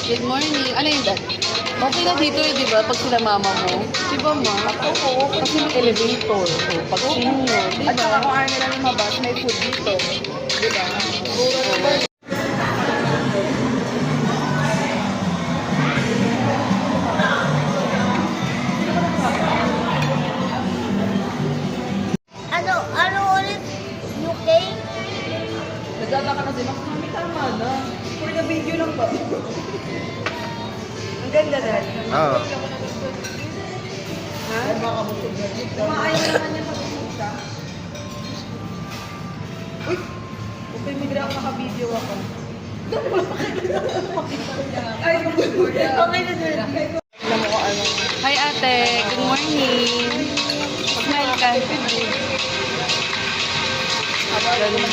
Good morning. Ano yun dad? Okay na dito eh, di ba? Pag sila mama mo. Di ba ma? Oo. Kasi may elevator. O, pag senior. Di At saka ba? kung ayaw nila lumabas, may food dito. Diba? Ano ulit? UK? Nagtataka na din ako. Mami, tama na. For the video lang ba? Ang ganda na. Oo. Ha? Maayaw naman niya sa pumunta. Uy! Okay, may ako naka-video ako. Ay, okay na din. Alam mo ko ano. Hi ate. Good morning. Smile ka.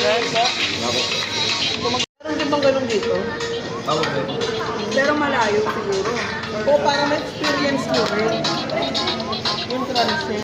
Ganda. Meron din bang ganun dito? Oo. Pero malayo siguro. O para ma-experience mo rin. Yung transit.